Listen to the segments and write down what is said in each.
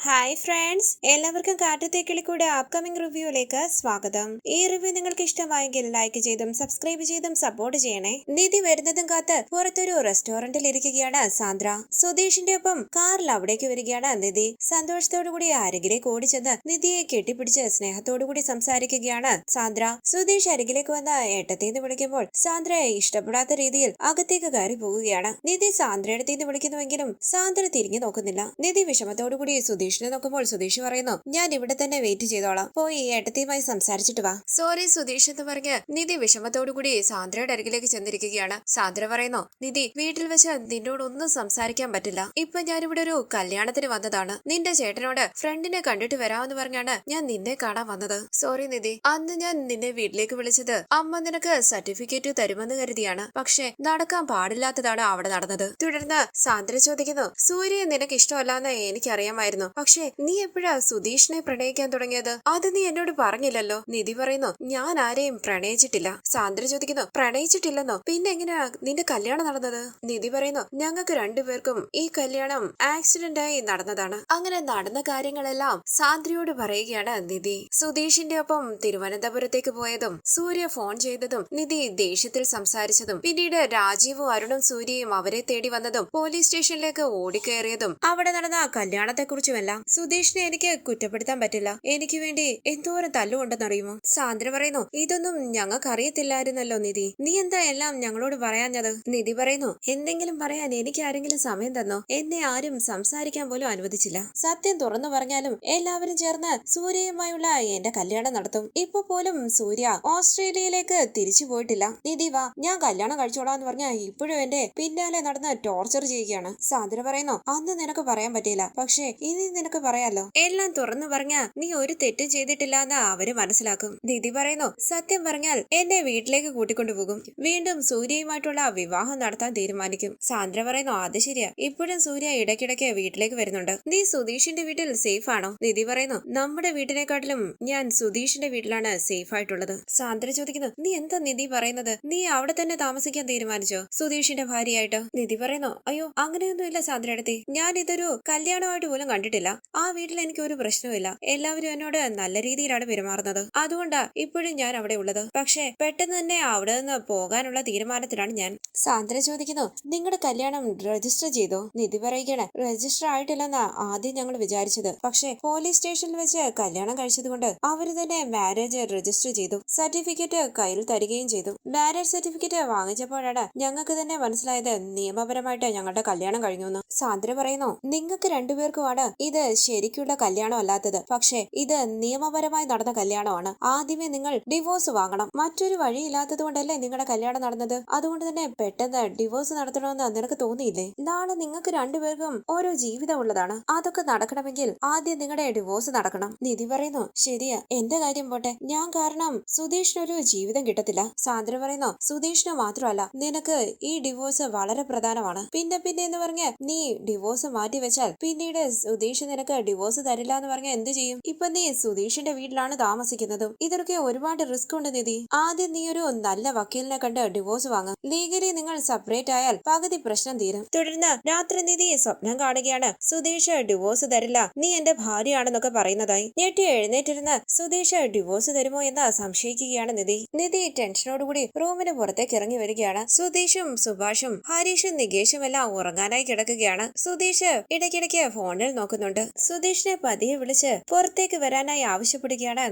Hi friends, എല്ലാവർക്കും കാറ്റത്തേക്കിളിക്കൂടെ upcoming റിവ്യൂയിലേക്ക് സ്വാഗതം. ഈ റിവ്യൂ നിങ്ങൾക്ക് ഇഷ്ടമായെങ്കിൽ ലൈക്ക് ചെയ്തും സബ്സ്ക്രൈബ് ചെയ്തും സപ്പോർട്ട് ചെയ്യണേ. നിധി വരുന്നതും കാത്ത് പുറത്തൊരു റെസ്റ്റോറന്റിൽ ഇരിക്കുകയാണ് സാന്ദ്ര. സുധീഷിന്റെ ഒപ്പം കാറിൽ അവിടേക്ക് വരികയാണ് നിധി. സന്തോഷത്തോടുകൂടി അരികിലേക്ക് ഓടിച്ചെന്ന് നിധിയെ കെട്ടിപ്പിടിച്ച് സ്നേഹത്തോടുകൂടി സംസാരിക്കുകയാണ് സാന്ദ്ര. സുധീഷ് അരികിലേക്ക് വന്ന ഏട്ടത്തേന്ന് വിളിക്കുമ്പോൾ സാന്ദ്രയെ ഇഷ്ടപ്പെടാത്ത രീതിയിൽ അകത്തേക്ക് കയറി പോവുകയാണ്. നിധി സാന്ദ്രയുടെ വിളിക്കുന്നുവെങ്കിലും സാന്ദ്ര തിരിഞ്ഞു നോക്കുന്നില്ല. നിധി വിഷമത്തോടുകൂടി സുധീഷിനെ നോക്കുമ്പോൾ സുധീഷ് പറയുന്നു, ഞാൻ ഇവിടെ തന്നെ വെയിറ്റ് ചെയ്തോളാം, പോയി ഏട്ടത്തിയുമായി സംസാരിച്ചിട്ട് വാ. സോറി സുധീഷ് എന്ന് പറഞ്ഞ് നിധി വിഷമത്തോടുകൂടി സാന്ദ്രയുടെ അരികിലേക്ക് ചെന്നിരിക്കുകയാണ്. സാന്ദ്ര പറയുന്നു, നിധി വീട്ടിൽ വെച്ച് നിന്നോടൊന്നും സംസാരിക്കാൻ പറ്റില്ല. ഇപ്പൊ ഞാനിവിടെ ഒരു കല്യാണത്തിന് വന്നതാണ്. നിന്റെ ചേട്ടനോട് ഫ്രണ്ടിനെ കണ്ടിട്ട് വരാമെന്ന് പറഞ്ഞാണ് ഞാൻ നിന്നെ കാണാൻ വന്നത്. സോറി നിധി, അന്ന് ഞാൻ നിന്നെ വീട്ടിലേക്ക് വിളിച്ചത് അമ്മ നിനക്ക് സർട്ടിഫിക്കറ്റ് തരുമെന്ന് കരുതിയാണ്. പക്ഷെ നടക്കാൻ പാടില്ലാത്തതാണ് അവിടെ നടന്നത്. തുടർന്ന് സാന്ദ്ര ചോദിക്കുന്നു, സൂര്യയെ നിനക്ക് ഇഷ്ടമല്ലാന്ന് എനിക്കറിയാമായിരുന്നു. പക്ഷെ നീ എപ്പോഴാ സുധീഷിനെ പ്രണയിക്കാൻ തുടങ്ങിയത്? അത് നീ എന്നോട് പറഞ്ഞില്ലല്ലോ. നിധി പറയുന്നു, ഞാൻ ആരെയും പ്രണയിച്ചിട്ടില്ല. സാന്ദ്ര ചോദിക്കുന്നു, പ്രണയിച്ചിട്ടില്ലെന്നോ? പിന്നെ എങ്ങനെയാ നിന്റെ കല്യാണം നടന്നത്? നിധി പറയുന്നു, ഞങ്ങൾക്ക് രണ്ടുപേർക്കും ഈ കല്യാണം ആക്സിഡന്റ് ആയി നടന്നതാണ്. അങ്ങനെ നടന്ന കാര്യങ്ങളെല്ലാം സാന്ദ്രയോട് പറയുകയാണ് നിധി. സുധീഷിന്റെ ഒപ്പം തിരുവനന്തപുരത്തേക്ക് പോയതും സൂര്യ ഫോൺ ചെയ്തതും നിധി ദേഷ്യത്തിൽ സംസാരിച്ചതും പിന്നീട് രാജീവും അരുണും സൂര്യയും അവരെ തേടി വന്നതും പോലീസ് സ്റ്റേഷനിലേക്ക് ഓടിക്കയറിയതും അവിടെ നടന്ന കല്യാണത്തെക്കുറിച്ചുമല്ല. സുധീഷിനെ എനിക്ക് കുറ്റപ്പെടുത്താൻ പറ്റില്ല. എനിക്ക് വേണ്ടി എന്തോരം തല്ലുകൊണ്ടെന്നറിയുമോ? സാന്ദ്ര പറയുന്നു, ഇതൊന്നും ഞങ്ങൾക്ക് അറിയത്തില്ലായിരുന്നല്ലോ നിധി. നീ എന്താ എല്ലാം ഞങ്ങളോട് പറയാഞ്ഞത്? നിധി പറയുന്നു, എന്തെങ്കിലും പറയാൻ എനിക്ക് ആരെങ്കിലും സമയം തന്നോ? എന്നെ ആരും സംസാരിക്കാൻ പോലും അനുവദിച്ചില്ല. സത്യം തുറന്നു പറഞ്ഞാലും എല്ലാവരും ചേർന്ന് സൂര്യയുമായുള്ള എന്റെ കല്യാണം നടത്തും. ഇപ്പൊ പോലും സൂര്യ ഓസ്ട്രേലിയയിലേക്ക് തിരിച്ചു പോയിട്ടില്ല. നിധി വാ, ഞാൻ കല്യാണം കഴിച്ചോളാന്ന് പറഞ്ഞ ഇപ്പോഴും എന്റെ പിന്നാലെ നടന്ന് ടോർച്ചർ ചെയ്യുകയാണ്. സാന്ദ്ര പറയുന്നു, അന്ന് നിനക്ക് പറയാൻ പറ്റില്ല, പക്ഷെ ഇനി നിനക്ക് പറയാലോ. എല്ലാം തുറന്നു പറഞ്ഞ നീ ഒരു തെറ്റും ചെയ്തിട്ടില്ല എന്ന് അവര് മനസ്സിലാക്കും. നിധി പറയുന്നു, സത്യം പറഞ്ഞാൽ എന്നെ വീട്ടിലേക്ക് കൂട്ടിക്കൊണ്ടുപോകും. വീണ്ടും സൂര്യയുമായിട്ടുള്ള വിവാഹം നടത്താൻ തീരുമാനിക്കും. സാന്ദ്ര പറയുന്നു, അത് ശരിയാ, ഇപ്പോഴും സൂര്യ ഇടയ്ക്കിടയ്ക്ക് വീട്ടിലേക്ക് വരുന്നുണ്ട്. നീ സുധീഷിന്റെ വീട്ടിൽ സേഫ് ആണോ? നിധി പറയുന്നു, നമ്മുടെ വീട്ടിനെക്കാട്ടിലും ഞാൻ സുധീഷിന്റെ വീട്ടിലാണ് സേഫ് ആയിട്ടുള്ളത്. സാന്ദ്ര ചോദിക്കുന്നു, നീ എന്താ നിധി പറയുന്നത്? നീ അവിടെ തന്നെ താമസിക്കാൻ തീരുമാനിച്ചോ സുധീഷിന്റെ ഭാര്യയായിട്ട്? നിധി പറയുന്നു, അയ്യോ അങ്ങനെയൊന്നുമില്ല സാന്ദ്രയെടുത്തി, ഞാൻ ഇതൊരു കല്യാണമായിട്ട് പോലും കണ്ടിട്ടില്ല. ആ വീട്ടിൽ എനിക്ക് ഒരു പ്രശ്നവുമില്ല. എല്ലാവരും എന്നോട് നല്ല രീതിയിലാണ് പെരുമാറുന്നത്. അതുകൊണ്ടാ ഇപ്പോഴും ഞാൻ അവിടെ ഉള്ളത്. പക്ഷെ പെട്ടെന്ന് തന്നെ അവിടെ നിന്ന് പോകാനുള്ള തീരുമാനത്തിലാണ് ഞാൻ. സാന്ദ്ര ചോദിക്കുന്നു, നിങ്ങളുടെ കല്യാണം രജിസ്റ്റർ ചെയ്തോ? നിധി പറയുകയാണ്, രജിസ്റ്റർ ആയിട്ടില്ലെന്നാ ആദ്യം ഞങ്ങൾ വിചാരിച്ചത്. പക്ഷെ പോലീസ് സ്റ്റേഷനിൽ വെച്ച് കല്യാണം കഴിച്ചത് കൊണ്ട് അവര് തന്നെ മാരേജ് രജിസ്റ്റർ ചെയ്തു. സർട്ടിഫിക്കറ്റ് കയ്യിൽ തരികയും ചെയ്തു. മാരേജ് സർട്ടിഫിക്കറ്റ് വാങ്ങിച്ചപ്പോഴാണ് ഞങ്ങൾക്ക് തന്നെ മനസ്സിലായത് നിയമപരമായിട്ട് ഞങ്ങളുടെ കല്യാണം കഴിഞ്ഞു എന്ന്. സാന്ദ്ര പറയുന്നു, നിങ്ങൾക്ക് രണ്ടുപേർക്കുമാണ് ഇത് ശരിക്കുള്ള കല്യാണം അല്ലാത്തത്. പക്ഷെ ഇത് നിയമപരമായി നടന്ന കല്യാണമാണ്. ആദ്യമേ നിങ്ങൾ ഡിവോഴ്സ് വാങ്ങണം. മറ്റൊരു വഴിയില്ലാത്തത് കൊണ്ടല്ലേ നിങ്ങളുടെ കല്യാണം നടന്നത്. അതുകൊണ്ട് തന്നെ പെട്ടെന്ന് ഡിവോഴ്സ് നടത്തണമെന്ന് നിനക്ക് തോന്നിയില്ലേ? നാളെ നിങ്ങൾക്ക് രണ്ടുപേർക്കും ഓരോ ജീവിതം ഉള്ളതാണ്. അതൊക്കെ നടക്കണമെങ്കിൽ ആദ്യം നിങ്ങളുടെ ഡിവോഴ്സ് നടക്കണം. നിധി പറയുന്നു, ശരിയാ, എന്റെ കാര്യം പോട്ടെ, ഞാൻ കാരണം സുധീഷിനൊരു ജീവിതം കിട്ടത്തില്ല. സാന്ദ്ര പറയുന്നു, സുധീഷിന് മാത്രമല്ല നിനക്ക് ഈ ഡിവോഴ്സ് വളരെ പ്രധാനമാണ്. പിന്നെ എന്ന് പറഞ്ഞ് നീ ഡിവോഴ്സ് മാറ്റി വെച്ചാൽ പിന്നീട് സുധീഷ് നിനക്ക് ഡിവോഴ്സ് തരില്ല എന്ന് പറഞ്ഞാൽ എന്ത് ചെയ്യും? ഇപ്പൊ നീ സുധീഷിന്റെ വീട്ടിലാണ് താമസിക്കുന്നതും. ഇതൊക്കെ ഒരുപാട് റിസ്ക് ഉണ്ട് നിധി. ആദ്യം നീ ഒരു നല്ല വക്കീലിനെ കണ്ട് ഡിവോഴ്സ് വാങ്ങും. ലീഗലി നിങ്ങൾ സെപ്പറേറ്റ് ആയാൽ പകുതി പ്രശ്നം തീരും. തുടർന്ന് രാത്രി നിധി സ്വപ്നം കാണുകയാണ് സുധീഷ് ഡിവോഴ്സ് തരില്ല, നീ എന്റെ ഭാര്യയാണെന്നൊക്കെ പറയുന്നതായി. ഞെട്ടി എഴുന്നേറ്റിരുന്ന് സുധീഷ് ഡിവോഴ്സ് തരുമോ എന്ന് സംശയിക്കുകയാണ് നിധി ടെൻഷനോടുകൂടി റൂമിന് പുറത്തേക്ക് ഇറങ്ങി വരികയാണ്. സുധീഷും സുഭാഷും ഹരീഷും നികേഷും എല്ലാം ഉറങ്ങാനായി കിടക്കുകയാണ്. സുധീഷ് ഇടയ്ക്കിടയ്ക്ക് ഫോണിൽ നോക്കുന്നുണ്ട്. സുധീഷിനെ പതിയെ വിളിച്ച് പുറത്തേക്ക് വരാനായി ആവശ്യപ്പെടുകയാണ്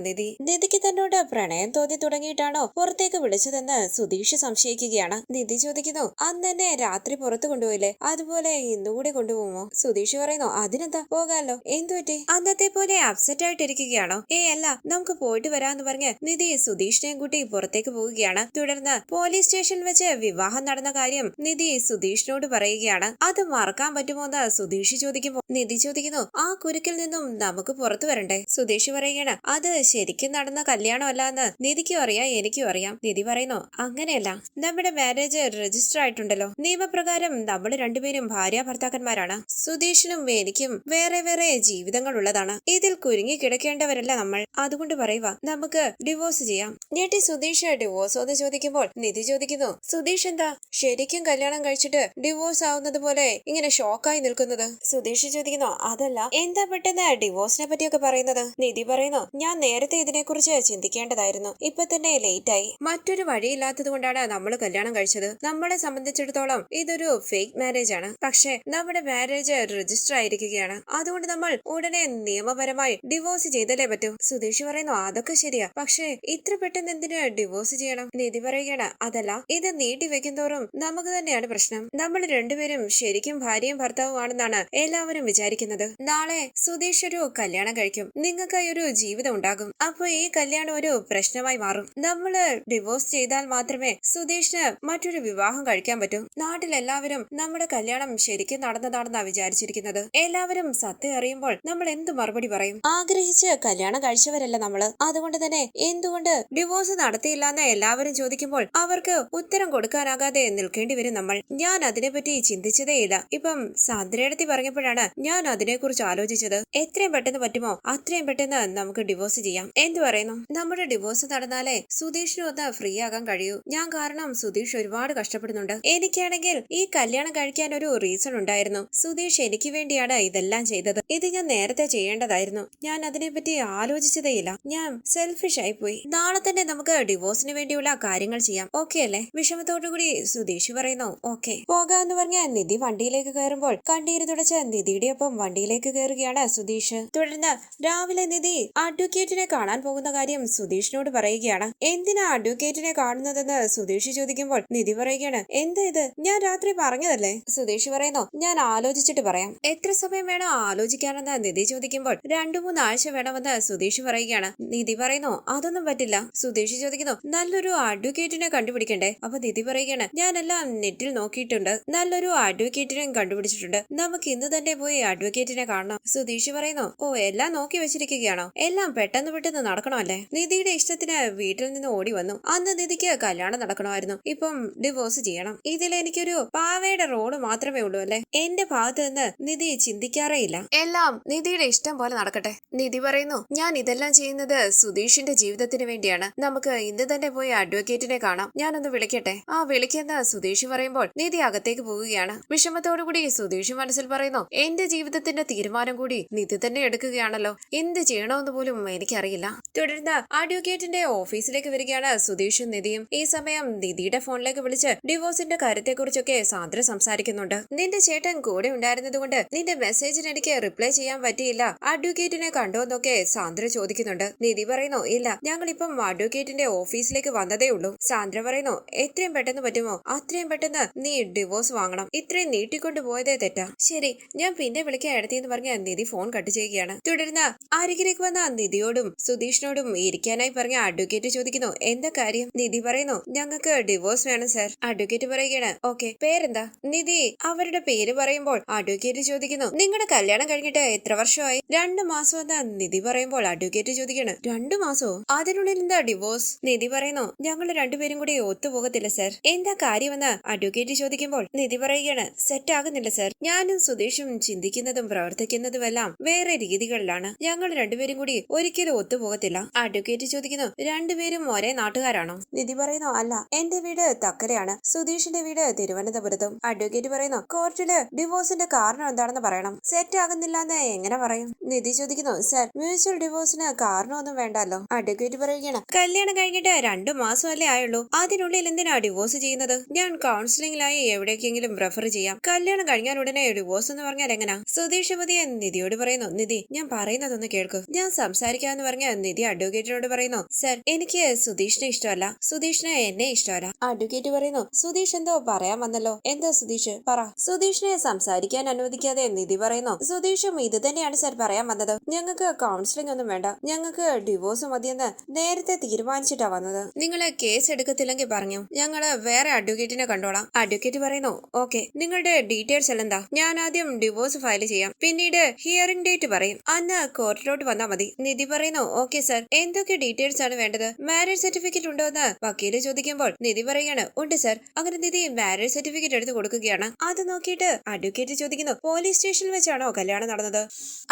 നിധിക്ക് തന്നോട് പ്രണയം തോന്നി തുടങ്ങിയിട്ടാണോ പുറത്തേക്ക് വിളിച്ചതെന്ന് സുധീഷ് സംശയിക്കുകയാണ്. നിധി ചോദിക്കുന്നു, അന്ന് തന്നെ രാത്രി പുറത്തു കൊണ്ടുപോയില്ലേ, അതുപോലെ ഇന്നുകൂടി കൊണ്ടുപോകുമോ? സുധീഷ് പറയുന്നു, അതിനെന്താ, പോകാലോ. എന്തുപറ്റി? അന്നത്തെ പോലെ അപ്സെറ്റ് ആയിട്ടിരിക്കുകയാണോ? അല്ല, നമുക്ക് പോയിട്ട് വരാന്ന് പറഞ്ഞ് നിധി സുധീഷിനെയും കൂട്ടി പുറത്തേക്ക് പോവുകയാണ്. തുടർന്ന് പോലീസ് സ്റ്റേഷനിൽ വെച്ച് വിവാഹം നടന്ന കാര്യം നിധി സുധീഷിനോട് പറയുകയാണ്. അത് മറക്കാൻ പറ്റുമോ എന്ന് സുധീഷ് ചോദിക്കുമ്പോൾ നിധി ചോദിക്കുന്നു, ആ കുരുക്കിൽ നിന്നും നമുക്ക് പുറത്തു വരണ്ടേ? സുധീഷ് പറയുകയാണ്, അത് ശരിക്കും നടന്ന കല്യാണമല്ല എന്ന് നിധിക്കും അറിയാം, എനിക്കും അറിയാം. നിധി പറയുന്നു, അങ്ങനെയല്ല, നമ്മുടെ മാരേജ് രജിസ്റ്റർ ആയിട്ടുണ്ടല്ലോ. നിയമപ്രകാരം നമ്മൾ രണ്ടുപേരും ഭാര്യ ഭർത്താക്കന്മാരാണ്. സുധീഷിനും എനിക്കും വേറെ വേറെ ജീവിതങ്ങൾ ഉള്ളതാണ്. ഇതിൽ കുരുങ്ങി കിടക്കേണ്ടവരല്ല നമ്മൾ. അതുകൊണ്ട് പറയുക, നമുക്ക് ഡിവോഴ്സ് ചെയ്യാം. ഞെട്ടി സുധീഷ് ഡിവോഴ്സ് എന്ന് ചോദിക്കുമ്പോൾ നിധി ചോദിക്കുന്നു, സുധീഷ് എന്താ ശരിക്കും കല്യാണം കഴിച്ചിട്ട് ഡിവോഴ്സ് ആവുന്നത് പോലെ ഇങ്ങനെ ഷോക്കായി നിൽക്കുന്നത്? സുധീഷ് ചോദിക്കുന്നു, അതല്ല, അല്ല എന്താ പെട്ടെന്ന് ഡിവോഴ്സിനെ പറ്റിയൊക്കെ പറയുന്നത്? നിധി പറയുന്നു, ഞാൻ നേരത്തെ ഇതിനെക്കുറിച്ച് ചിന്തിക്കേണ്ടതായിരുന്നു, ഇപ്പൊ തന്നെ ലേറ്റ് ആയി. മറ്റൊരു വഴിയില്ലാത്തത് കൊണ്ടാണ് നമ്മൾ കല്യാണം കഴിച്ചത്. നമ്മളെ സംബന്ധിച്ചിടത്തോളം ഇതൊരു ഫേക്ക് മാരേജ് ആണ്. പക്ഷെ നമ്മുടെ മാരേജ് രജിസ്റ്റർ ആയിരിക്കുകയാണ്. അതുകൊണ്ട് നമ്മൾ ഉടനെ നിയമപരമായി ഡിവോഴ്സ് ചെയ്തല്ലേ പറ്റൂ. സുധീഷ് പറയുന്നു, അതൊക്കെ ശരിയാ, പക്ഷെ ഇത്ര പെട്ടെന്ന് എന്തിന് ഡിവോഴ്സ് ചെയ്യണം? നിധി പറയുകയാണ്, അതല്ല, ഇത് നീട്ടി വെക്കുന്തോറും നമുക്ക് തന്നെയാണ് പ്രശ്നം. നമ്മൾ രണ്ടുപേരും ശരിക്കും ഭാര്യയും ഭർത്താവും ആണെന്നാണ് എല്ലാവരും വിചാരിക്കുന്നത്. നാളെ സുധീഷ് ഒരു കല്യാണം കഴിക്കും, നിങ്ങൾക്കായി ഒരു ജീവിതം ഉണ്ടാകും. അപ്പൊ ഈ കല്യാണം ഒരു പ്രശ്നമായി മാറും. നമ്മള് ഡിവോഴ്സ് ചെയ്താൽ മാത്രമേ സുധീഷിന് മറ്റൊരു വിവാഹം കഴിക്കാൻ പറ്റൂ. നാട്ടിലെല്ലാവരും നമ്മുടെ കല്യാണം ശരിക്കും നടന്നതാണെന്നാ വിചാരിച്ചിരിക്കുന്നത്. എല്ലാവരും സത്യം അറിയുമ്പോൾ നമ്മൾ എന്ത് മറുപടി പറയും? ആഗ്രഹിച്ച് കല്യാണം കഴിച്ചവരല്ല നമ്മള്. അതുകൊണ്ട് തന്നെ എന്തുകൊണ്ട് ഡിവോഴ്സ് നടത്തിയില്ലെന്ന് എല്ലാവരും ചോദിക്കുമ്പോൾ അവർക്ക് ഉത്തരം കൊടുക്കാനാകാതെ നിൽക്കേണ്ടി വരും നമ്മൾ. ഞാൻ അതിനെപ്പറ്റി ചിന്തിച്ചതേയില്ല. ഇപ്പം സാന്ദ്രയെടുത്തി പറഞ്ഞപ്പോഴാണ് ഞാൻ അതിനെക്കുറിച്ച് ആലോചിച്ചത്. എത്രയും പെട്ടെന്ന് പറ്റുമോ അത്രയും പെട്ടെന്ന് നമുക്ക് ഡിവോഴ്സ് ചെയ്യാം. എന്തു പറയുന്നു? നമ്മുടെ ഡിവോഴ്സ് നടന്നാലേ സുധീഷിന് ഒന്ന് ഫ്രീ ആകാൻ കഴിയൂ. ഞാൻ കാരണം സുധീഷ് ഒരുപാട് കഷ്ടപ്പെടുന്നുണ്ട്. എനിക്കാണെങ്കിൽ ഈ കല്യാണം കഴിക്കാൻ ഒരു റീസൺ ഉണ്ടായിരുന്നു. സുധീഷ് എനിക്ക് വേണ്ടിയാണ് ഇതെല്ലാം ചെയ്തത്. ഇത് ഞാൻ നേരത്തെ ചെയ്യേണ്ടതായിരുന്നു. ഞാൻ അതിനെപ്പറ്റി ആലോചിച്ചതേയില്ല. ഞാൻ സെൽഫിഷ് ആയി പോയി. നാളെ തന്നെ നമുക്ക് ഡിവോഴ്സിന് വേണ്ടിയുള്ള കാര്യങ്ങൾ ചെയ്യാം, ഓക്കെ അല്ലേ? വിഷമത്തോടുകൂടി സുധീഷ് പറയുന്നു, ഓക്കെ. പോകാന്ന് പറഞ്ഞ നിധി വണ്ടിയിലേക്ക് കയറുമ്പോൾ കണ്ണീര് തുടച്ച് നിധിയുടെ ഒപ്പം വണ്ടിയിലേക്ക് കയറുകയാണ് സുധീഷ്. തുടർന്ന് രാവിലെ നിധി അഡ്വക്കേറ്റിനെ കാണാൻ പോകുന്ന കാര്യം സുധീഷിനോട് പറയുകയാണ്. എന്തിനാ അഡ്വക്കേറ്റിനെ കാണുന്നതെന്ന് സുധീഷ് ചോദിക്കുമ്പോൾ നിധി പറയുകയാണ്, എന്താ ഇത്? ഞാൻ രാത്രി പറഞ്ഞതല്ലേ? സുധീഷ് പറയുന്നു, ഞാൻ ആലോചിച്ചിട്ട് പറയാം. എത്ര സമയം വേണം ആലോചിക്കാനെന്ന് നിധി ചോദിക്കുമ്പോൾ 2-3 ആഴ്ച വേണമെന്ന് സുധീഷ് പറയുകയാണ്. നിധി പറയുന്നു, അതൊന്നും പറ്റില്ല. സുധീഷ് ചോദിക്കുന്നു, നല്ലൊരു അഡ്വക്കേറ്റിനെ കണ്ടുപിടിക്കണ്ടേ? അപ്പൊ നിധി പറയുകയാണ്, ഞാനെല്ലാം നെറ്റിൽ നോക്കിയിട്ടുണ്ട്, നല്ലൊരു അഡ്വക്കേറ്റിനെയും കണ്ടുപിടിച്ചിട്ടുണ്ട്. നമുക്ക് ഇന്ന് തന്നെ പോയി അഡ്വക്കേറ്റിനെ കാണണം. സുധീഷ് പറയുന്നു, ഓ, എല്ലാം നോക്കി വെച്ചിരിക്കുകയാണോ? എല്ലാം പെട്ടെന്ന് പെട്ടെന്ന് നടക്കണമല്ലേ? നിധിയുടെ ഇഷ്ടത്തിന് വീട്ടിൽ നിന്ന് ഓടി വന്നു. അന്ന് നിധിക്ക് കല്യാണം നടക്കണമായിരുന്നു, ഇപ്പം ഡിവോഴ്സ് ചെയ്യണം. ഇതിൽ എനിക്കൊരു പാവയുടെ റോള് മാത്രമേ ഉള്ളൂ അല്ലേ? എന്റെ ഭാഗത്ത് നിന്ന് നിധി ചിന്തിക്കാറേ ഇല്ല. എല്ലാം നിധിയുടെ ഇഷ്ടം പോലെ നടക്കട്ടെ. നിധി പറയുന്നു, ഞാൻ ഇതെല്ലാം ചെയ്യുന്നത് സുധീഷിന്റെ ജീവിതത്തിന് വേണ്ടിയാണ്. നമുക്ക് ഇന്ന് തന്നെ പോയി അഡ്വക്കേറ്റിനെ കാണാം. ഞാനൊന്ന് വിളിക്കട്ടെ? ആ, വിളിക്കുന്ന സുധീഷ് പറയുമ്പോൾ നിധി അകത്തേക്ക് പോവുകയാണ്. വിഷമത്തോടുകൂടി സുധീഷ് മനസ്സിൽ പറയുന്നു, എന്റെ ജീവിതത്തിന്റെ തീരുമാനം കൂടി നിധി തന്നെ എടുക്കുകയാണല്ലോ. എന്ത് ചെയ്യണമെന്ന് പോലും എനിക്കറിയില്ല. തുടർന്ന് അഡ്വക്കേറ്റിന്റെ ഓഫീസിലേക്ക് വരികയാണ് സുധീഷും നിധിയും. ഈ സമയം നിധിയുടെ ഫോണിലേക്ക് വിളിച്ച് ഡിവോഴ്സിന്റെ കാര്യത്തെക്കുറിച്ചൊക്കെ സാന്ദ്ര സംസാരിക്കുന്നുണ്ട്. നിന്റെ ചേട്ടൻ കൂടെ ഉണ്ടായിരുന്നത് കൊണ്ട് നിന്റെ മെസ്സേജിന് എനിക്ക് റിപ്ലൈ ചെയ്യാൻ പറ്റിയില്ല. അഡ്വക്കേറ്റിനെ കണ്ടോന്നൊക്കെ സാന്ദ്ര ചോദിക്കുന്നുണ്ട്. നിധി പറയുന്നു, ഇല്ല, ഞങ്ങളിപ്പം അഡ്വക്കേറ്റിന്റെ ഓഫീസിലേക്ക് വന്നതേ ഉള്ളൂ. സാന്ദ്ര പറയുന്നു, എത്രയും പെട്ടെന്ന് പറ്റുമോ അത്രയും പെട്ടെന്ന് നീ ഡിവോഴ്സ് വാങ്ങണം. ഇത്രയും നീട്ടിക്കൊണ്ടു പോയതേ തെറ്റാ. ശരി, ഞാൻ പിന്നെ വിളിക്കാൻ എടുത്തിന്ന് പറഞ്ഞ നിധി ഫോൺ കട്ട് ചെയ്യുകയാണ്. തുടർന്ന് അരികിലേക്ക് വന്ന നിധിയോടും സുധീഷിനോടും ഇരിക്കാനായി പറഞ്ഞ അഡ്വക്കേറ്റ് ചോദിക്കുന്നു, എന്താ കാര്യം? നിധി പറയുന്നു, ഞങ്ങൾക്ക് ഡിവോഴ്സ് വേണം സർ. അഡ്വക്കേറ്റ് പറയുകയാണ്, ഓക്കെ, പേരെന്താ? നിധി അവരുടെ പേര് പറയുമ്പോൾ അഡ്വക്കേറ്റ് ചോദിക്കുന്നു, നിങ്ങളുടെ കല്യാണം കഴിഞ്ഞിട്ട് എത്ര വർഷമായി? 2 മാസം എന്ന് നിധി പറയുമ്പോൾ അഡ്വക്കേറ്റ് ചോദിക്കണം, 2 മാസമോ? അതിനുള്ളിൽ എന്താ ഡിവോഴ്സ്? നിധി പറയുന്നു, ഞങ്ങൾ രണ്ടുപേരും കൂടി ഒത്തുപോകത്തില്ല സർ. എന്താ കാര്യമെന്ന് അഡ്വക്കേറ്റ് ചോദിക്കുമ്പോൾ നിധി പറയുകയാണ്, സെറ്റ് ആകുന്നില്ല സർ. ഞാനും സുധീഷും ചിന്തിക്കുന്നതും പ്രവർത്തിക്കുന്നതുമെല്ലാം വേറെ രീതികളിലാണ്. ഞങ്ങൾ രണ്ടുപേരും കൂടി ഒരിക്കലും ഒത്തുപോകത്തില്ല. അഡ്വക്കേറ്റ് ചോദിക്കുന്നു, രണ്ടുപേരും ഒരേ നാട്ടുകാരാണോ? നിധി പറയുന്നു, അല്ല, എന്റെ വീട് തക്കരയാണ്, സുധീഷിന്റെ വീട് തിരുവനന്തപുരത്തും. അഡ്വക്കേറ്റ് പറയുന്നു, കോർട്ടില് ഡിവോഴ്സിന്റെ കാരണം എന്താണെന്ന് പറയണം. സെറ്റ് ആകുന്നില്ല എന്ന് എങ്ങനെ പറയും? നിധി ചോദിക്കുന്നു, സർ, മ്യൂച്വൽ ഡിവോഴ്സിന് കാരണമൊന്നും വേണ്ടല്ലോ. അഡ്വക്കേറ്റ് പറയുകയാണ്, കല്യാണം കഴിഞ്ഞിട്ട് 2 മാസമല്ലേ ആയുള്ളൂ, അതിനുള്ളിൽ എന്തിനാ ഡിവോഴ്സ് ചെയ്യുന്നത്? ഞാൻ കൗൺസിലിംഗിലായി എവിടേക്കെങ്കിലും റെഫർ ചെയ്യാം. കല്യാണം കഴിഞ്ഞാൽ ഉടനെ ഡിവോഴ്സ് എന്ന് പറഞ്ഞാൽ എങ്ങനാ? സുധീഷ് പതിയെ നിധിയോട് പറയുന്നു, നിധി, ഞാൻ പറയുന്നതൊന്ന് കേൾക്കൂ. ഞാൻ സംസാരിക്കാന്ന് പറഞ്ഞ നിധി അഡ്വക്കേറ്റിനോട് പറയുന്നു, സർ, എനിക്ക് സുധീഷിനെ ഇഷ്ടമല്ല, സുധീഷിനെ എന്നെ ഇഷ്ടമല്ല. അഡ്വക്കേറ്റ് പറയുന്നു, സുധീഷ് എന്തോ പറയാൻ വന്നല്ലോ, എന്താ സുധീഷ് പറ. സുധീഷിനെ സംസാരിക്കാൻ അനുവദിക്കാതെ നിധി പറയുന്നു, സുധീഷും ഇത് തന്നെയാണ് സർ പറയാൻ വന്നത്. ഞങ്ങൾക്ക് കൗൺസിലിംഗ് ഒന്നും വേണ്ട, ഞങ്ങൾക്ക് ഡിവോഴ്സ് മതിയെന്ന് നേരത്തെ തീരുമാനിച്ചിട്ടാ വന്നത്. നിങ്ങള് കേസ് എടുക്കത്തില്ലെങ്കിൽ പറഞ്ഞു, ഞങ്ങള് വേറെ അഡ്വക്കേറ്റിനെ കണ്ടോളാം. അഡ്വക്കേറ്റ് പറയുന്നു, ഓക്കെ, നിങ്ങളുടെ ഡീറ്റെയിൽസ് എല്ലാം എന്താ? ഞാൻ ആദ്യം ഡിവോഴ്സ് ഫയൽ ചെയ്യാം, പിന്നീട് ഹിയറിംഗ് ഡേറ്റ് പറയും, അന്ന് കോർട്ടിലോട്ട് വന്നാ മതി. നിധി പറയുന്നു, ഓക്കെ സർ. എന്തൊക്കെ ഡീറ്റെയിൽസ് ആണ് വേണ്ടത്? മാരേജ് സർട്ടിഫിക്കറ്റ് ഉണ്ടോ എന്ന് വക്കീല് ചോദിക്കുമ്പോൾ നിധി പറയുകയാണ്, ഉണ്ട് സർ. അങ്ങനെ നിധി മാരേജ് സർട്ടിഫിക്കറ്റ് എടുത്ത് കൊടുക്കുകയാണ്. അത് നോക്കിയിട്ട് അഡ്വക്കേറ്റ് ചോദിക്കുന്നു, പോലീസ് സ്റ്റേഷനിൽ വെച്ചാണോ കല്യാണം നടന്നത്?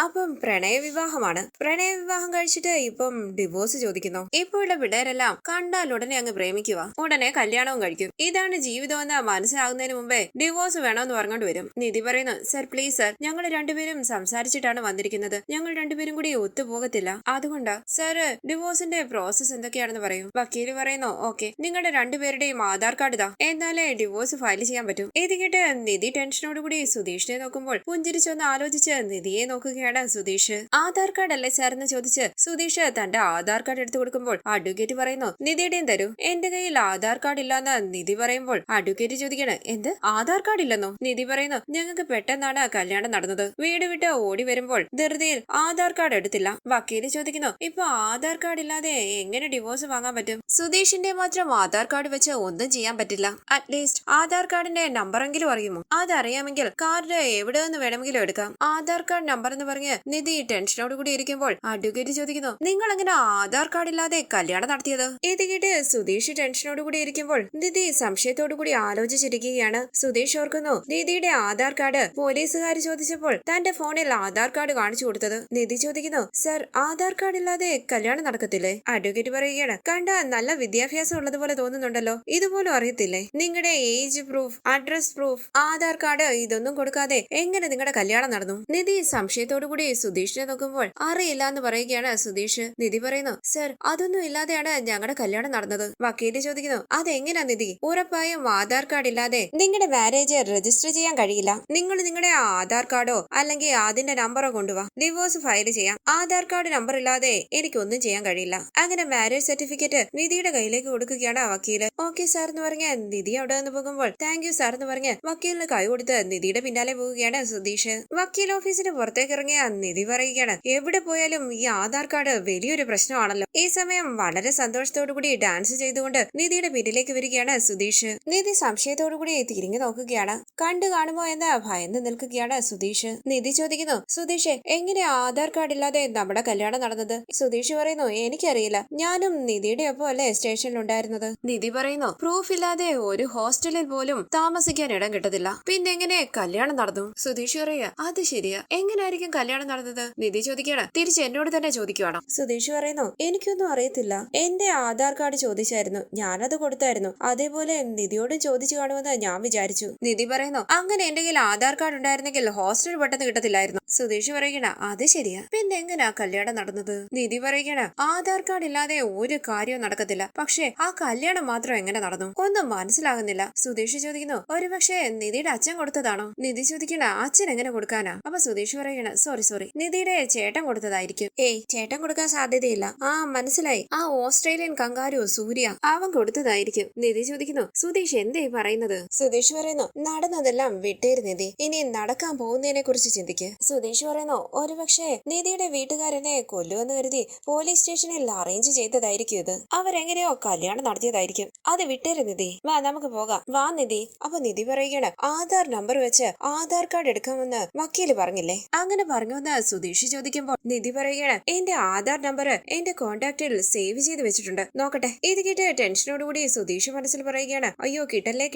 അപ്പം പ്രണയ വിവാഹമാണ്. പ്രണയ വിവാഹം കഴിച്ചിട്ട് ഇപ്പം ഡിവോഴ്സ് ചോദിക്കുന്നു. ഇപ്പോഴുള്ള പിള്ളേരെല്ലാം കണ്ടാൽ ഉടനെ അങ്ങ് പ്രേമിക്കുക, ഉടനെ കല്യാണവും കഴിക്കും. ഇതാണ് ജീവിതം എന്ന് മനസ്സിലാകുന്നതിന് മുമ്പേ ഡിവോഴ്സ് വേണമെന്ന് പറഞ്ഞുകൊണ്ട് വരും. നിധി പറയുന്നു, സർ, പ്ലീസ് സർ, ഞങ്ങൾ രണ്ടുപേരും കാര്യം സംസാരിച്ചിട്ടാണ് വന്നിരിക്കുന്നത്. ഞങ്ങൾ രണ്ടുപേരും കൂടി ഒത്തുപോകത്തില്ല. അതുകൊണ്ടാ സാറ് ഡിവോഴ്സിന്റെ പ്രോസസ് എന്തൊക്കെയാണെന്ന് പറയൂ. വക്കീല് പറയുന്നു ഓക്കെ, നിങ്ങളുടെ രണ്ടുപേരുടെയും ആധാർ കാർഡ് ഇതാ, എന്നാലേ ഡിവോഴ്സ് ഫയൽ ചെയ്യാൻ പറ്റും. ഇത് കേട്ട് നിധി ടെൻഷനോടുകൂടി സുധീഷിനെ നോക്കുമ്പോൾ പുഞ്ചിരിച്ചൊന്ന് ആലോചിച്ച് നിധിയെ നോക്കുകയാണ് സുധീഷ്. ആധാർ കാർഡ് അല്ലേ സാർ എന്ന് ചോദിച്ച് സുധീഷ് തന്റെ ആധാർ കാർഡ് എടുത്തു കൊടുക്കുമ്പോൾ അഡ്വക്കേറ്റ് പറയുന്നു നിധിയുടെയും തരൂ. എന്റെ കയ്യിൽ ആധാർ കാർഡ് ഇല്ലെന്ന് നിധി പറയുമ്പോൾ അഡ്വക്കേറ്റ് ചോദിക്കണ് എന്ത് ആധാർ കാർഡ് ഇല്ലെന്നോ? നിധി പറയുന്നു ഞങ്ങൾക്ക് പെട്ടെന്നാണ് കല്യാണം നടന്നത്. വീട് വിട്ട് ഓടി വരുമ്പോൾ ധൃതിയിൽ ആധാർ കാർഡ് എടുത്തില്ല. വക്കീല് ചോദിക്കുന്നു ഇപ്പൊ ആധാർ കാർഡ് ഇല്ലാതെ എങ്ങനെ ഡിവോഴ്സ് വാങ്ങാൻ പറ്റും? സുധീഷിന്റെ മാത്രം ആധാർ കാർഡ് വെച്ച് ഒന്നും ചെയ്യാൻ പറ്റില്ല. അറ്റ്ലീസ്റ്റ് ആധാർ കാർഡിന്റെ നമ്പറെങ്കിലും അറിയുമോ? അതറിയാമെങ്കിൽ കാർഡ് എവിടെ നിന്ന് വേണമെങ്കിലും എടുക്കാം. ആധാർ കാർഡ് നമ്പർ എന്ന് പറഞ്ഞ് നിധി ടെൻഷനോട് കൂടി ഇരിക്കുമ്പോൾ അഡ്വക്കേറ്റ് ചോദിക്കുന്നു നിങ്ങൾ എങ്ങനെ ആധാർ കാർഡ് ഇല്ലാതെ കല്യാണം നടത്തിയത്? ഇത് കേട്ട് സുധീഷ് ടെൻഷനോട് കൂടി ഇരിക്കുമ്പോൾ നിധി സംശയത്തോടു കൂടി ആലോചിച്ചിരിക്കുകയാണ്. സുധീഷ് ഓർക്കുന്നു നിധിയുടെ ആധാർ കാർഡ് പോലീസുകാർ ചോദിച്ചപ്പോൾ തന്റെ ഫോണിൽ ആധാർ കാർഡ് കാണിച്ചു കൊടുത്തത്. നിധി ചോദിക്കുന്നു സർ ആധാർ കാർഡ് ഇല്ലാതെ കല്യാണം നടക്കത്തില്ലേ? അഡ്വക്കേറ്റ് പറയുകയാണ് കണ്ട നല്ല വിദ്യാഭ്യാസം ഉള്ളതുപോലെ തോന്നുന്നുണ്ടല്ലോ, ഇതുപോലും അറിയത്തില്ലേ? നിങ്ങളുടെ age proof, address proof, Aadhaar card ഇതൊന്നും കൊടുക്കാതെ എങ്ങനെ നിങ്ങളുടെ കല്യാണം നടന്നു? നിധി സംശയത്തോടു കൂടി സുധീഷിനെ നോക്കുമ്പോൾ അറിയില്ല എന്ന് പറയുകയാണ് സുധീഷ്. നിധി പറയുന്നു സർ അതൊന്നും ഇല്ലാതെയാണ് ഞങ്ങളുടെ കല്യാണം നടന്നത്. വക്കീല് ചോദിക്കുന്നു അതെങ്ങനെയാ നിധി? ഉറപ്പായും ആധാർ കാർഡ് ഇല്ലാതെ നിങ്ങളുടെ മാരേജ് രജിസ്റ്റർ ചെയ്യാൻ കഴിയില്ല. നിങ്ങൾ നിങ്ങളുടെ ആധാർ കാർഡോ അല്ലെങ്കിൽ അതിന്റെ നമ്പറോ കൊണ്ടുവാ, ഡിവോഴ്സ് ഫയൽ ചെയ്യാം. ആധാർ കാർഡ് നമ്പർ ഇല്ലാതെ എനിക്കൊന്നും ചെയ്യാൻ കഴിയില്ല. അങ്ങനെ മാരേജ് സർട്ടിഫിക്കറ്റ് നിധിയുടെ കയ്യിലേക്ക് കൊടുക്കുകയാണ് വക്കീല്. ഓക്കെ സാർ എന്ന് പറഞ്ഞ് നിധി അവിടെ നിന്ന് പോകുമ്പോൾ താങ്ക് യു സാർ എന്ന് പറഞ്ഞ് വക്കീലിന് കൈ കൊടുത്ത് നിധിയുടെ പിന്നാലെ പോവുകയാണ് സുധീഷ്. വക്കീൽ ഓഫീസിന് പുറത്തേക്ക് ഇറങ്ങിയ നിധി പറയുകയാണ് എവിടെ പോയാലും ഈ ആധാർ കാർഡ് വലിയൊരു പ്രശ്നമാണല്ലോ. ഈ സമയം വളരെ സന്തോഷത്തോടു കൂടി ഡാൻസ് ചെയ്തുകൊണ്ട് നിധിയുടെ പിന്നിലേക്ക് വരികയാണ് സുധീഷ്. നിധി സംശയത്തോടു കൂടി തിരിഞ്ഞു നോക്കുകയാണ്. കണ്ടു കാണുമോ എന്ന് ഭയന്ന് നിൽക്കുകയാണ് സുധീഷ്. നിധി ചോദിക്കുന്നു സുധീഷ് എങ്ങനെയാ ആധാർ കാർഡ് ഇല്ലാതെ നമ്മുടെ കല്യാണം നടന്നത്? സുധീഷ് പറയുന്നു എനിക്കറിയില്ല, ഞാനും നിധിയുടെ ഒപ്പം അല്ലേ സ്റ്റേഷനിലുണ്ടായിരുന്നത്. നിധി പറയുന്നു പ്രൂഫ് ഇല്ലാതെ ഒരു ഹോസ്റ്റലിൽ പോലും താമസിക്കാൻ ഇടം കിട്ടത്തില്ല, പിന്നെ എങ്ങനെ കല്യാണം നടന്നു? സുധീഷ് പറയുക അത് ശരിയാ, എങ്ങനെയായിരിക്കും കല്യാണം നടന്നത്? നിധി ചോദിക്കുകയാണ് തിരിച്ച് എന്നോട് തന്നെ ചോദിക്കുവാണോ? സുധീഷ് പറയുന്നു എനിക്കൊന്നും അറിയത്തില്ല, എന്റെ ആധാർ കാർഡ് ചോദിച്ചായിരുന്നു, ഞാനത് കൊടുത്തായിരുന്നു, അതേപോലെ നിധിയോടും ചോദിച്ചു കാണുമെന്ന് ഞാൻ വിചാരിച്ചു. നിധി പറയുന്നു അങ്ങനെ എന്റെ കയ്യിൽ ആധാർ കാർഡ് ഉണ്ടായിരുന്നെങ്കിൽ ഹോസ്റ്റൽ പെട്ടെന്ന് കിട്ടത്തില്ലായിരുന്നു. സുധീഷ് പറയുകണ അത് ശരിയാ, പിന്നെ എങ്ങനെയാ കല്യാണം നടന്നത്? നിധി പറയുകണ ആധാർ കാർഡ് ഇല്ലാതെ ഒരു കാര്യവും നടക്കത്തില്ല, പക്ഷെ ആ കല്യാണം മാത്രം എങ്ങനെ നടന്നു? ഒന്നും മനസ്സിലാകുന്നില്ല. സുധീഷ് ചോദിക്കുന്നു ഒരുപക്ഷെ നിധിയുടെ അച്ഛൻ കൊടുത്തതാണോ? നിധി ചോദിക്കണ അച്ഛൻ എങ്ങനെ കൊടുക്കാനാ? അപ്പൊ സുധീഷ് പറയണ സോറി നിധിയുടെ ചേട്ടൻ കൊടുത്തതായിരിക്കും. ഏയ് ചേട്ടൻ കൊടുക്കാൻ സാധ്യതയില്ല. ആ മനസ്സിലായി, ആ ഓസ്ട്രേലിയൻ കങ്കാരു സൂര്യ അവൻ കൊടുത്തതായിരിക്കും. നിധി ചോദിക്കുന്നു സുധീഷ് എന്തേ പറയുന്നത്? സുധീഷ് പറയുന്നു നടന്നതെല്ലാം വിട്ടേര് നിധി, ഇനി നടക്കാൻ പോകുന്നതിനെ കുറിച്ച് ചിന്തിക്ക്. സുധീഷ് പറയുന്നു ഒരുപക്ഷെ നിധിയുടെ വീട്ടുകാരനെ കൊല്ലുവെന്ന് കരുതി പോലീസ് സ്റ്റേഷനിൽ അറേഞ്ച് ചെയ്തതായിരിക്കും ഇത്. അവരെങ്ങനെയോ കല്യാണം നടത്തിയതായിരിക്കും. അത് വിട്ടേര് നിധി, വാ നമുക്ക് പോകാം, വാ നിധി. അപ്പൊ നിധി പറയുകയാണ് ആധാർ നമ്പർ വെച്ച് ആധാർ കാർഡ് എടുക്കാമെന്ന് വക്കീല് പറഞ്ഞില്ലേ? അങ്ങനെ പറഞ്ഞുവെന്ന് സുധീഷ് ചോദിക്കുമ്പോൾ നിധി പറയുകയാണ് എന്റെ ആധാർ നമ്പർ എന്റെ കോണ്ടാക്റ്റിൽ സേവ് ചെയ്ത് വെച്ചിട്ടുണ്ട്, നോക്കട്ടെ. ഇത് കേട്ട് ടെൻഷനോടുകൂടി സുധീഷ് മനസ്സിൽ പറയുകയാണ് അയ്യോ കിട്ടല്ലേ.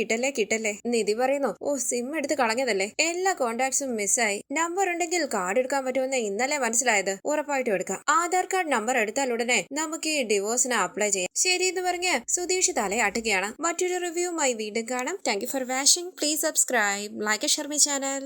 നിധി പറയുന്നു ഓ സിം എടുത്ത് കളഞ്ഞതല്ലേ, എല്ലാ കോണ്ടാക്ട്സും മിസ്സായി. നമ്പർ ഉണ്ടെങ്കിൽ കാർഡ് എടുക്കാൻ പറ്റുമെന്ന് ഇന്നലെ മനസ്സിലായത്, ഉറപ്പായിട്ടും എടുക്കാം. ആധാർ കാർഡ് നമ്പർ എടുത്താൽ ഉടനെ നമുക്ക് ഈ ഡിവോഴ്സിന് അപ്ലൈ ചെയ്യാം. ശരി എന്ന് പറഞ്ഞ് സുധീഷ് തലയാട്ടുകയാണ്. മറ്റൊരു റിവ്യൂമായി വീണ്ടും കാണാം. Thank you for watching. Please subscribe, like, share my channel.